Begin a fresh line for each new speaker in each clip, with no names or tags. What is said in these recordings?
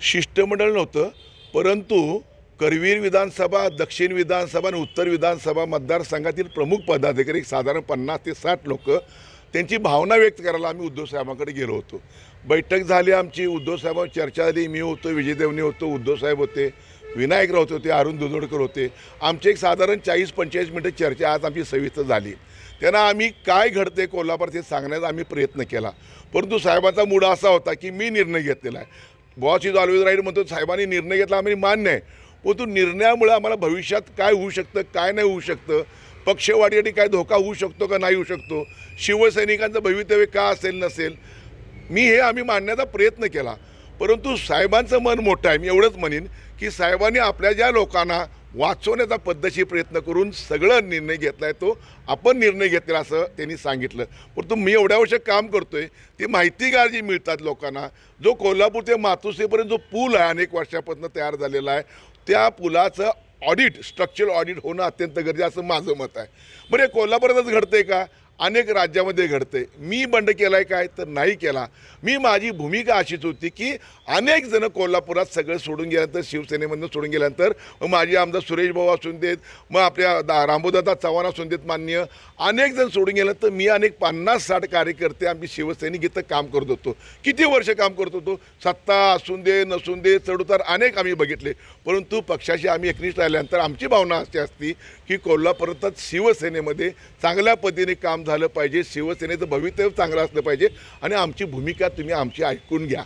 शिष्टमंडळ नव्हतं, परंतु करवीर विधानसभा, दक्षिण विधानसभा आणि उत्तर विधानसभा मतदारसंघातील प्रमुख पदाधिकारी साधारण 50 ते 60 लोक त्यांची भावना व्यक्त करायला आम्ही उद्धव साहेबांकडे गेलो होतो। बैठक झाली आमची, उद्धव साहेबांवर चर्चा झाली, मी होतो, विजय देवणे होतो, उद्धव साहेब होते, विनायक राऊत होते, अरुण दुधोडकर होते। आमची एक साधारण 40-45 मिनिटं चर्चा आज आमची सविस्तर झाली। त्यांना आम्ही काय घडते कोल्हापूर ते सांगण्याचा आम्ही प्रयत्न केला, परंतु साहेबांचा मूड असा होता की मी निर्णय घेतलेला आहे। बॉस इज ऑलवेज राईट म्हणतो, साहेबांनी निर्णय घेतला आम्ही मान्य आहे, परंतु निर्णयामुळे आम्हाला भविष्यात काय होऊ शकतं काय नाही होऊ शकतं, पक्षवाढीसाठी काय धोका होऊ शकतो का नाही होऊ शकतो, शिवसैनिकांचं भवितव्य का असेल नसेल, आम्ही मांडण्याचा प्रयत्न केला। परंतु साहेबांचं मन मोठं आहे। मी एवढंच म्हणेन की साहेबांनी आपल्या ज्या लोकांना वाचवण्याचा पद्धतशीर प्रयत्न करून सगळं निर्णय घेतला आहे, तो आपण निर्णय घेतला असं त्यांनी सांगितलं। परंतु मी एवढ्या वर्ष काम करतोय, ती माहिती का जी मिळतात लोकांना, जो कोल्हापूर ते मातोश्रीपर्यंत जो पूल आहे अनेक वर्षापासून तयार झालेला आहे, त्या पुलाचं ऑडिट, स्ट्रक्चरल ऑडिट होणं अत्यंत गरजेचं असं माझं मत आहे। बरं, हे कोल्हापुरातच घडतंय का? अनेक राज्यामध्ये घडते। मी बंड केलाय काय तर नाही केला। माझी भूमिका अशीच होती की अनेक जण कोल्हापुरात सगळं सोडून गेल्यानंतर, शिवसेनेमधून सोडून गेल्यानंतर, माझे आमदार सुरेश भाऊ असून देत, मग आपल्या रामोदादा चव्हाण असून देत, मान्य अनेक जण सोडून गेल्यानंतर मी अनेक 50-60 कार्यकर्ते आमची शिवसैनिक इथं काम करत होतो। किती वर्ष काम करत होतो, सत्ता असून दे नसून दे, चढउतार अनेक आम्ही बघितले, परंतु पक्षाशी आम्ही एकनिष्ठ राहिल्यानंतर आमची भावना अशी असती की कोल्हापुरात शिवसेनेमध्ये चांगल्या पद्धतीने काम झालं पाहिजे, शिवसेनेचं भवितव्य चांगलं असलं पाहिजे आणि आमची भूमिका तुम्ही आमची ऐकून घ्या।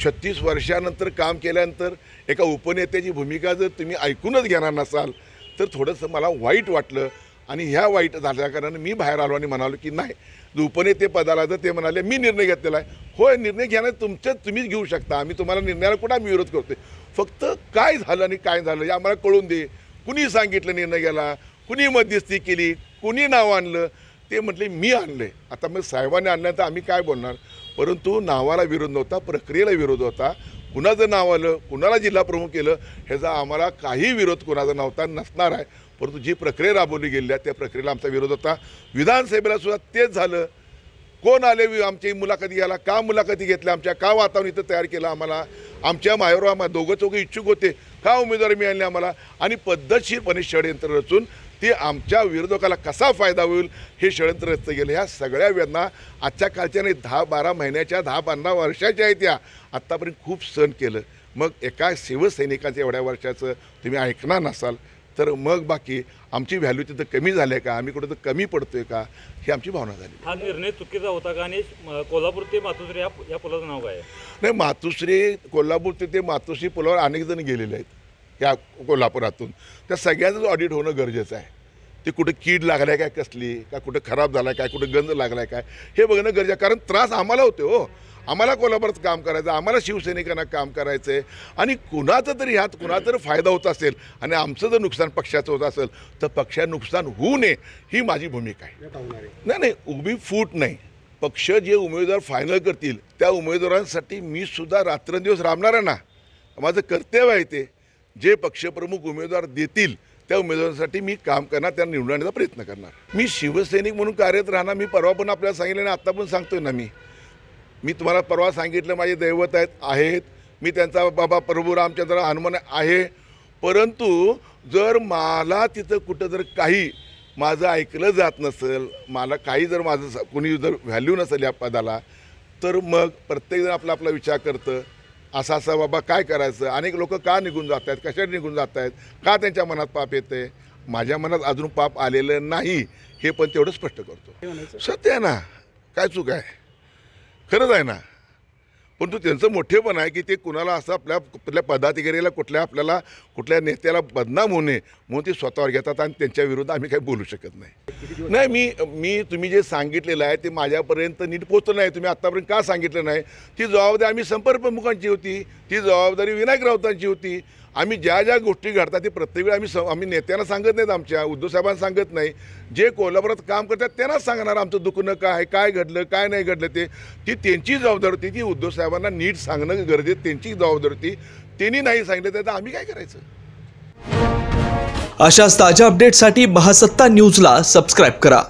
36 वर्षानंतर काम केल्यानंतर एका उपनेत्याची भूमिका जर तुम्ही ऐकूनच घेणार नसाल तर थोडंसं मला वाईट वाटलं आणि ह्या वाईट झाल्या कारणाने मी बाहेर आलो आणि म्हणालो की नाही, उपनेते पदाला जर ते म्हणाले मी निर्णय घेतलेला आहे, होय निर्णय घेणं तुम्हीच घेऊ शकता, आम्ही तुम्हाला निर्णयाला कुठं आम्ही विरोध करतोय, फक्त काय झालं आणि काय झालं हे आम्हाला कळून दे, कुणी सांगितलं निर्णय घ्यायला, कुणी मध्यस्थी केली, कुणी नाव आणलं, ते म्हटले मी आणले। आता मग साहेबांनी आणलं तर आम्ही काय बोलणार, परंतु नावाला विरोध नव्हता, प्रक्रियेला विरोध होता। कुणाचं नाव आलं, कुणाला जिल्हा प्रमुख केलं ह्याचा आम्हाला काही विरोध कुणाचा नव्हता, नसणार आहे, परंतु जी प्रक्रिया राबवली गेली आहे त्या प्रक्रियेला आमचा विरोध होता। विधानसभेला सुद्धा तेच झालं। कोण आले आमची मुलाखती घ्यायला, का मुलाखती घेतल्या, आमच्या का वातावरण इथं तयार केलं, आम्हाला आमच्या मायावर आम्हाला दोघं इच्छुक होते, का उमेदवारी मिळाली आम्हाला, आणि पद्धतशीरपणे षडयंत्र रचून ते आमच्या विरोधकाला कसा फायदा होईल हे षडयंत्र रचलं गेलं। ह्या सगळ्या वेदना आजच्या कालच्या नाही, 10-12 महिन्याच्या, 10-15 वर्षाच्या आहेत त्या, आत्तापर्यंत खूप सहन केलं। मग एका शिवसैनिकाचं एवढ्या वर्षाचं तुम्ही ऐकणार नसाल तर मग बाकी आमची व्हॅल्यू तिथं कमी झाली का, आम्ही कुठं तर कमी पडतोय का, ही आमची भावना झाली।
हा निर्णय चुकीचा होता का? आणि कोल्हापूर ते मातोश्री या पुलाचं नाव काय आहे?
नाही, मातोश्री, कोल्हापूर ते मातोश्री पुलावर अनेक जण गेलेले आहेत या कोल्हापुरातून, त्या सगळ्यांचंच ऑडिट होणं गरजेचं आहे। ते कुठं कीड लागलाय काय कसली, का कुठं खराब झालाय काय, कुठं गंध लागलाय काय, हे बघणं गरजेचं आहे। कारण त्रास आम्हाला होते हो, आम्हाला कोल्हापुरात काम करायचं, आम्हाला शिवसैनिकांना काम करायचं आहे, आणि कुणाचं तरी ह्यात कुणाचा जर फायदा होत असेल आणि आमचं जर नुकसान पक्षाचं होत असेल तर पक्षाचं नुकसान होऊ नये ही माझी भूमिका आहे। नाही, उभी फूट नाही, पक्ष जे उमेदवार फायनल करतील त्या उमेदवारांसाठी मी सुद्धा रात्रंदिवस राबणार आहे ना, माझं कर्तव्य आहे ते। जे पक्षप्रमुख उमेदवार देतील त्या उमेदवारांसाठी मी काम करणार, त्यांना निवडण्याचा प्रयत्न करणार। मी शिवसैनिक म्हणून कार्यरत राहणार। मी परवा पण आपल्याला सांगितलं आणि आत्ता पण सांगतोय ना, मी तुम्हाला परवा सांगितलं माझे दैवत आहेत, मी त्यांचा बाबा प्रभू रामचंद्र हनुमान आहे, परंतु जर मला तिथं कुठं जर काही माझं ऐकलं जात नसेल, मला काही जर माझं कोणी जर व्हॅल्यू नसेल या पदाला, तर मग प्रत्येकजण आपला विचार करतं, असं बाबा काय करायचं, अनेक लोक का निघून जात आहेत, कशासाठी निघून जात आहेत, का त्यांच्या मनात पाप येते, माझ्या मनात अजून पाप आलेलं नाही हे पण तेवढं स्पष्ट करतो। सत्य आहे ना, काय चूक आहे, खरंच आहे ना, परंतु त्यांचं मोठेपण आहे की ते कुणाला असं आपल्या पदाधिकाऱ्याला कुठल्या नेत्याला बदनाम होऊ नये म्हणून ते स्वतःवर घेतात आणि त्यांच्या विरुद्ध आम्ही काही बोलू शकत नाही। मी तुम्ही जे सांगितलेलं आहे ते माझ्यापर्यंत नीट पोहोचलं नाही, तुम्ही आत्तापर्यंत का सांगितलं नाही, ती जबाबदारी आम्ही संपर्क प्रमुखांची होती, ती जबाबदारी विनायक राऊतांची होती। आम्ही ज्या गोष्टी घडतात ते प्रत्येक वेळी आम्ही नेत्यांना सांगत नाहीत, आमच्या उद्धव साहेबांना सांगत नाही, जे कोल्हापुरात काम करतात त्यांनाच सांगणार आमचं दुखणं काय घडलं काय नाही घडलं, ती त्यांची जबाबदारी होती, ती उद्धव साहेबांना नीट सांगणं गरजेचं त्यांची जबाबदारी होती, त्यांनी नाही सांगितलं तर आम्ही काय करायचं।
अशाच ताज्या अपडेटसाठी महासत्ता न्यूजला सबस्क्राइब करा।